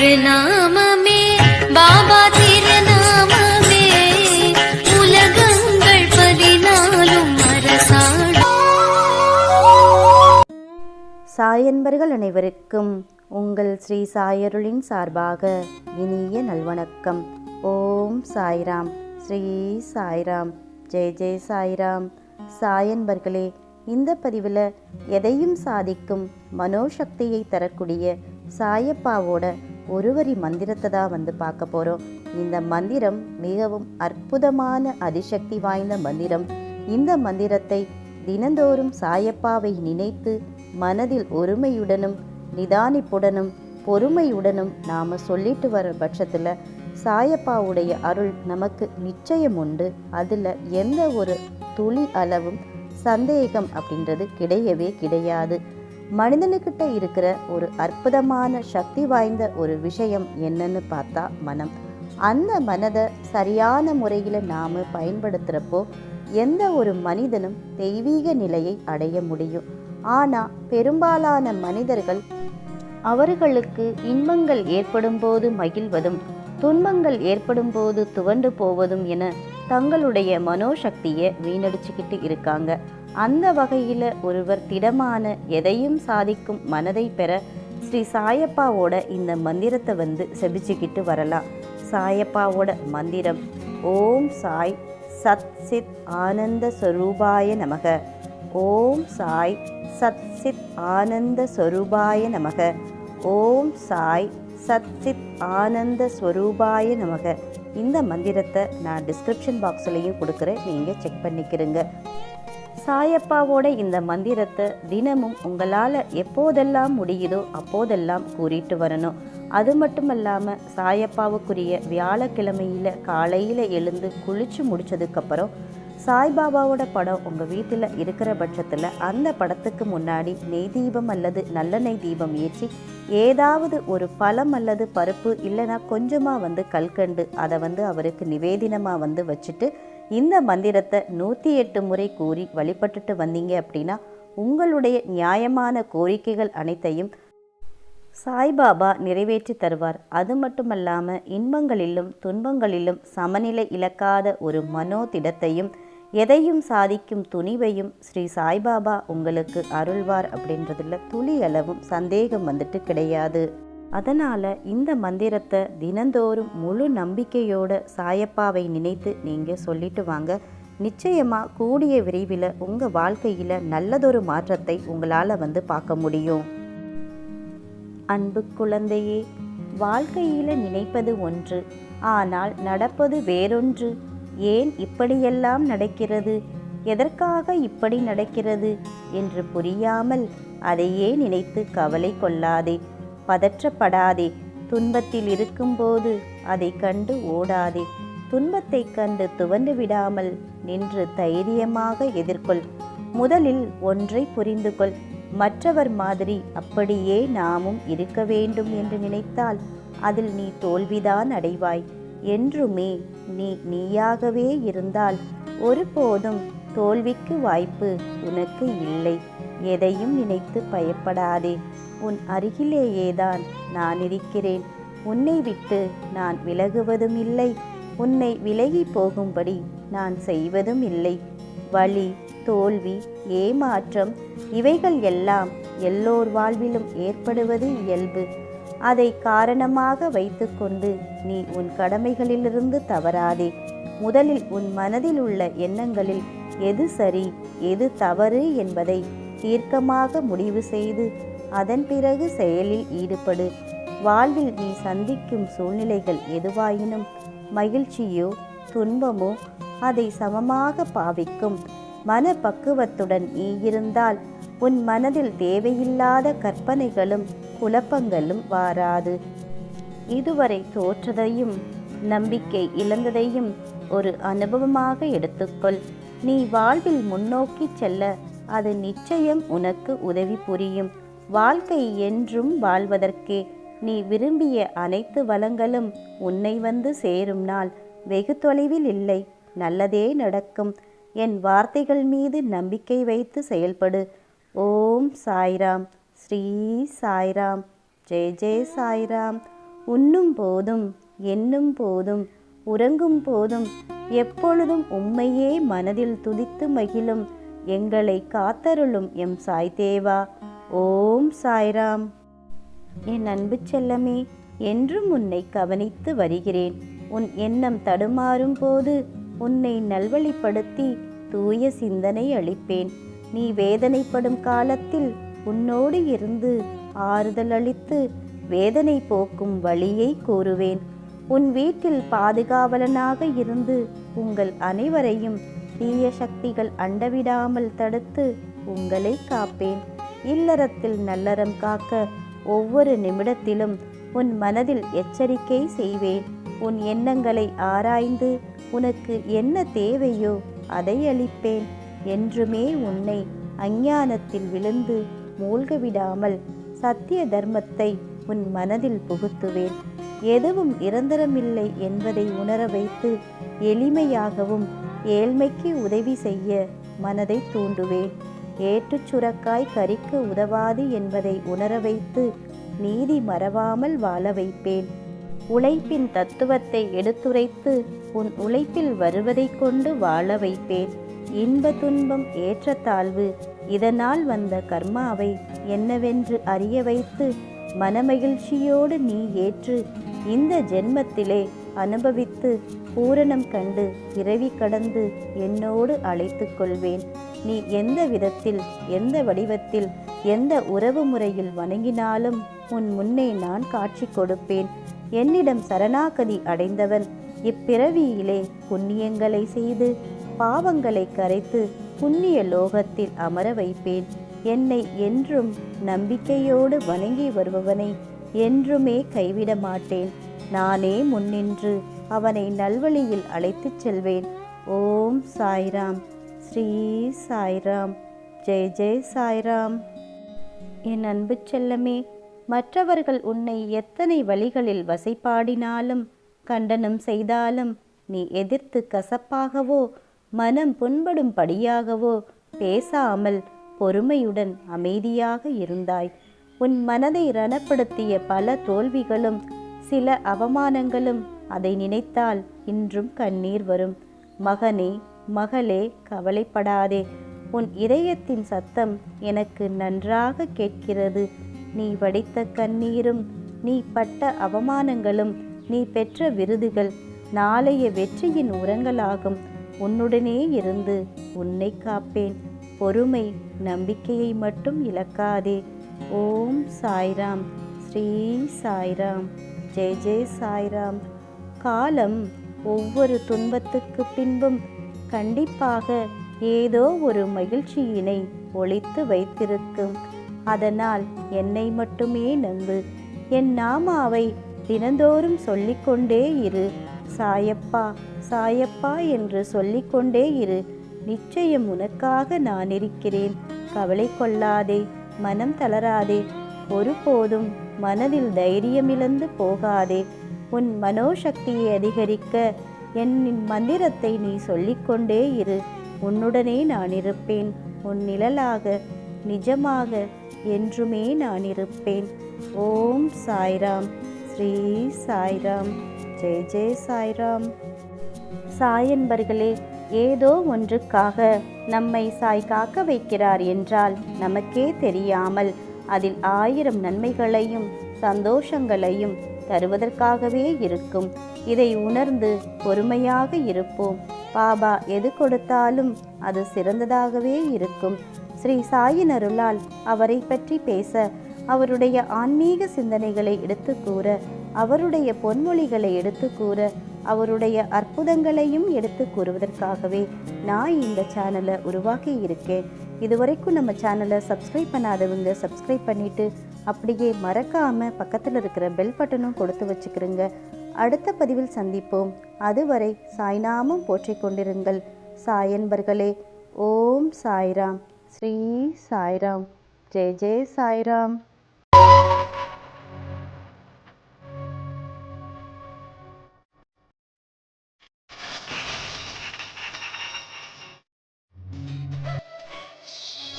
திருநாமமே பாபா திருநாமமே உலகங்கள் 14 அரசாடும். சாயன்பர்கள் அனைவருக்கும் உங்கள் ஸ்ரீ சாயருளின் சார்பாக இனிய நல்வணக்கம். ஓம் சாய்ராம். ஸ்ரீ சாய்ராம். ஜெய் ஜெய் சாய்ராம். சாயன்பர்களே, இந்த பதிவில் எதையும் சாதிக்கும் மனோசக்தியை தரக்கூடிய சாயப்பாவோட ஒரு வரி மந்திரத்தை தான் பார்க்க போகிறோம். இந்த மந்திரம் மிகவும் அற்புதமான அதிசக்தி வாய்ந்த மந்திரம். இந்த மந்திரத்தை தினந்தோறும் சாயப்பாவை நினைத்து மனதில் ஒருமையுடனும் நிதானிப்புடனும் பொறுமையுடனும் நாம் சொல்லிட்டு வர பட்சத்தில் சாயப்பாவுடைய அருள் நமக்கு நிச்சயம் உண்டு. அதில் எந்த ஒரு துளி அளவும் சந்தேகம் அப்படின்றது கிடையவே கிடையாது. மனிதனுக்கிட்ட இருக்கிற ஒரு அற்புதமான சக்தி வாய்ந்த ஒரு விஷயம் என்னன்னு பார்த்தா மனம். அந்த மனதை சரியான முறையில் நாம் பயன்படுத்துகிறப்போ எந்த ஒரு மனிதனும் தெய்வீக நிலையை அடைய முடியும். ஆனால் பெரும்பாலான மனிதர்கள் அவர்களுக்கு இன்பங்கள் ஏற்படும் போது மகிழ்வதும் துன்பங்கள் ஏற்படும் போது துவண்டு போவதும் என தங்களுடைய மனோசக்தியை வீணடிச்சுக்கிட்டு இருக்காங்க. அந்த வகையில் ஒருவர் திடமான எதையும் சாதிக்கும் மனதை பெற ஸ்ரீ சாயப்பாவோட இந்த மந்திரத்தை செபிச்சுக்கிட்டு வரலாம். சாயப்பாவோட மந்திரம் ஓம் சாய் சத் சித் ஆனந்த ஸ்வரூபாய நமக. ஓம் சாய் சத் சித் ஆனந்த ஸ்வரூபாய நமக. ஓம் சாய் சத் சித் ஆனந்த ஸ்வரூபாய நமக. இந்த மந்திரத்தை நான் டிஸ்கிரிப்ஷன் பாக்ஸ்லையும் கொடுக்குறேன், நீங்கள் செக் பண்ணிக்கிறங்க. சாயப்பாவோட இந்த மந்திரத்தை தினமும் உங்களால் எப்போதெல்லாம் முடியுதோ அப்போதெல்லாம் கூறிட்டு வரணும். அது மட்டும் இல்லாமல் சாயப்பாவுக்குரிய வியாழக்கிழமையில் காலையில் எழுந்து குளித்து முடித்ததுக்கப்புறம் சாய்பாபாவோட படம் உங்கள் வீட்டில் இருக்கிற பட்சத்தில் அந்த படத்துக்கு முன்னாடி நெய் தீபம் அல்லது நல்லெண்ணெய் தீபம் ஏற்றி ஏதாவது ஒரு பழம் அல்லது பருப்பு இல்லைனா கொஞ்சமாக கல்கண்டு அதை அவருக்கு நிவேதினமாக வச்சுட்டு இந்த மந்திரத்தை 108 முறை கூறி வழிபட்டுட்டு வந்தீங்க அப்படின்னா உங்களுடைய நியாயமான கோரிக்கைகள் அனைத்தையும் சாய்பாபா நிறைவேற்றி தருவார். அது மட்டுமல்லாமல் இன்பங்களிலும் துன்பங்களிலும் சமநிலை இழக்காத ஒரு மனோதிடத்தையும் எதையும் சாதிக்கும் துணிவையும் ஸ்ரீ சாய்பாபா உங்களுக்கு அருள்வார் அப்படின்றதுல துளி அளவும் சந்தேகம் கிடையாது. அதனால் இந்த மந்திரத்தை தினந்தோறும் முழு நம்பிக்கையோட சாயப்பாவை நினைத்து நீங்கள் சொல்லிட்டு வாங்க. நிச்சயமாக கூடிய விரைவில் உங்கள் வாழ்க்கையில் நல்லதொரு மாற்றத்தை உங்களால் பார்க்க முடியும். அன்பு குழந்தையே, வாழ்க்கையில் நினைப்பது ஒன்று, ஆனால் நடப்பது வேறொன்று. ஏன் இப்படியெல்லாம் நடக்கிறது, எதற்காக இப்படி நடக்கிறது என்று புரியாமல் அதையே நினைத்து கவலை கொள்ளாதே, பதற்றப்படாதே. துன்பத்தில் இருக்கும்போது அதை கண்டு ஓடாதே. துன்பத்தை கண்டு துவண்டு விடாமல் நின்று தைரியமாக எதிர்கொள். முதலில் ஒன்றை புரிந்து கொள், மற்றவர் மாதிரி அப்படியே நாமும் இருக்க வேண்டும் என்று நினைத்தால் அதில் நீ தோல்விதான் அடைவாய். என்றுமே நீ நீயாகவே இருந்தால் ஒருபோதும் தோல்விக்கு வாய்ப்பு உனக்கு இல்லை. எதையும் நினைத்து பயப்படாதே. உன் அருகிலேயேதான் நான் இருக்கிறேன். உன்னை விட்டு நான் விலகுவதும் இல்லை, உன்னை விலகி போகும்படி நான் செய்வதும் இல்லை. வலி, தோல்வி, ஏமாற்றம் இவைகள் எல்லாம் எல்லோர் வாழ்விலும் ஏற்படுவது இயல்பு. அதை காரணமாக வைத்துக்கொண்டு நீ உன் கடமைகளிலிருந்து தவறாதே. முதலில் உன் மனதில் உள்ள எண்ணங்களில் எது சரி எது தவறு என்பதை தீர்க்கமாக முடிவு செய்து அதன் பிறகு செயலில் ஈடுபடு. வாழ்வில் நீ சந்திக்கும் சூழ்நிலைகள் எதுவாயினும் மகிழ்ச்சியோ துன்பமோ அதை சமமாக பாவிக்கும் மனப்பக்குவத்துடன் நீ இருந்தால் உன் மனதில் தேவையில்லாத கற்பனைகளும் குழப்பங்களும் வாராது. இதுவரை தோற்றதையும் நம்பிக்கை இழந்ததையும் ஒரு அனுபவமாக எடுத்துக்கொள். நீ வாழ்வில் முன்னோக்கி செல்ல அது நிச்சயம் உனக்கு உதவி புரியும். வாழ்க்கை என்றும் வாழ்வதற்கே நீ விரும்பிய அனைத்து வளங்களும் உன்னை சேரும் நாள் வெகு தொலைவில் இல்லை. நல்லதே நடக்கும். என் வார்த்தைகள் மீது நம்பிக்கை வைத்து செயல்படு. ஓம் சாய்ராம். ஸ்ரீ சாய்ராம். ஜெய் ஜெய் சாய்ராம். உண்ணும் போதும் எண்ணும் போதும் உறங்கும் போதும் எப்பொழுதும் உம்மையே மனதில் துதித்து மகிழும் எங்களை காத்தருளும் எம் சாய் தேவா. ஓம் சாய்ராம். என் அன்பு செல்லமே, என்றும் உன்னை கவனித்து வருகிறேன். உன் எண்ணம் தடுமாறும் போது உன்னை நல்வழிப்படுத்தி தூய சிந்தனை அளிப்பேன். நீ வேதனைப்படும் காலத்தில் உன்னோடு இருந்து ஆறுதல் அளித்து வேதனை போக்கும் வழியை கூறுவேன். உன் வீட்டில் பாதுகாவலனாக இருந்து உங்கள் அனைவரையும் தீய சக்திகள் அண்டவிடாமல் தடுத்து உங்களை காப்பேன். இல்லறத்தில் நல்லறம் காக்க ஒவ்வொரு நிமிடத்திலும் உன் மனதில் எச்சரிக்கை செய்வேன். உன் எண்ணங்களை ஆராய்ந்து உனக்கு என்ன தேவையோ அதை அளிப்பேன். என்றுமே உன்னை அஞ்ஞானத்தில் விழுந்து மூழ்க விடாமல் சத்திய தர்மத்தை உன் மனதில் புகுத்துவேன். எதுவும் நிரந்தரமில்லை என்பதை உணர வைத்து எளிமையாகவும் ஏழ்மைக்கு உதவி செய்ய மனதை தூண்டுவேன். ஏற்றுச் சுரக்காய் கறிக்கு உதவாது என்பதை உணர வைத்து நீதி மறவாமல் வாழ வைப்பேன். உழைப்பின் தத்துவத்தை எடுத்துரைத்து உன் உழைப்பில் வருவதை கொண்டு வாழ வைப்பேன். இன்ப துன்பம் ஏற்றத்தாழ்வு இதனால் வந்த கர்மாவை என்னவென்று அறிய வைத்து மனமகிழ்ச்சியோடு நீ ஏற்று இந்த ஜென்மத்திலே அனுபவித்து பூரணம் கண்டு பிறவி கடந்து என்னோடு அழைத்து கொள்வேன். நீ எந்த விதத்தில் எந்த வடிவத்தில் எந்த உறவு முறையில் வணங்கினாலும் உன் முன்னே நான் காட்சி கொடுப்பேன். என்னிடம் சரணாகதி அடைந்தவன் இப்பிறவியிலே புண்ணியங்களை செய்து பாவங்களை கரைத்து புண்ணிய லோகத்தில் அமர வைப்பேன். என்னை என்றும் நம்பிக்கையோடு வணங்கி வருபவனை என்றுமே கைவிட மாட்டேன். நானே முன்னின்று அவனை நல்வழியில் அழைத்துச் செல்வேன். ஓம் சாய்ராம். ஸ்ரீ சாய்ராம். ஜெய் ஜெய் சாய்ராம். என் அன்பு செல்லமே, மற்றவர்கள் உன்னை எத்தனை வழிகளில் வசைபாடினாலும் கண்டனம் செய்தாலும் நீ எதிர்த்து கசப்பாகவோ மனம் புண்படும்படியாகவோ பேசாமல் பொறுமையுடன் அமைதியாக இருந்தாய். உன் மனதை ரணப்படுத்திய பல தோல்விகளும் சில அவமானங்களும் அதை நினைத்தால் இன்றும் கண்ணீர் வரும். மகனே மகளே, கவலைப்படாதே. உன் இதயத்தின் சத்தம் எனக்கு நன்றாக கேட்கிறது. நீ வடித்த கண்ணீரும் நீ பட்ட அவமானங்களும் நீ பெற்ற விருதுகள் நாளைய வெற்றியின் உரங்களாகும். உன்னுடனே இருந்து உன்னை காப்பேன். பொறுமை நம்பிக்கையை மட்டும் இழக்காதே. ஓம் சாய்ராம். ஸ்ரீ சாய்ராம். ஜெய் ஜெய் சாய்ராம். காலம் ஒவ்வொரு துன்பத்துக்கு பின்பும் கண்டிப்பாக ஏதோ ஒரு மகிழ்ச்சியினை ஒளித்து வைத்திருக்கும். அதனால் என்னை மட்டுமே நம்பு. என் நாமாவை தினந்தோறும் சொல்லிக்கொண்டே இரு. சாயப்பா சாயப்பா என்று சொல்லிக்கொண்டே இரு. நிச்சயம் உனக்காக நான் இருக்கிறேன். கவலை கொள்ளாதே, மனம் தளராதே. ஒருபோதும் மனதில் தைரியமிழந்து போகாதே. உன் மனோசக்தியை அதிகரிக்க என் மந்திரத்தை நீ சொல்லிக்கொண்டே இரு. உன்னுடனே நான் இருப்பேன். உன் நிழலாக நிஜமாக என்றுமே நான் இருப்பேன். ஓம் சாய்ராம். ஸ்ரீ சாய்ராம். ஜெய் ஜெய் சாய்ராம். சாயன்பர்களே, ஏதோ ஒன்றுக்காக நம்மை சாய் காக்க வைக்கிறார் என்றால் நமக்கே தெரியாமல் அதில் 1000 நன்மைகளையும் சந்தோஷங்களையும் தருவதற்காகவே இருக்கும். இதை உணர்ந்து பொறுமையாக இருப்போம். பாபா எது கொடுத்தாலும் அது சிறந்ததாகவே இருக்கும். ஸ்ரீ சாயின் அருளால் அவரை பற்றி பேச, அவருடைய ஆன்மீக சிந்தனைகளை எடுத்து கூற, அவருடைய பொன்மொழிகளை எடுத்து கூற, அவருடைய அற்புதங்களையும் எடுத்து கூறுவதற்காகவே நான் இந்த சேனலை உருவாக்கி இருக்கேன். இதுவரைக்கும் நம்ம சேனலை சப்ஸ்கிரைப் பண்ணாதவங்க சப்ஸ்கிரைப் பண்ணிவிட்டு அப்படியே மறக்காமல் பக்கத்தில் இருக்கிற பெல் பட்டனும் கொடுத்து வச்சுக்கிறோங்க. அடுத்த பதிவில் சந்திப்போம். அதுவரை சாய்நாமம் போற்றிக் கொண்டிருங்கள். சாயன்பர்களே, ஓம் சாய்ராம். ஸ்ரீ சாய்ராம். ஜெய் ஜெய் சாய்ராம்.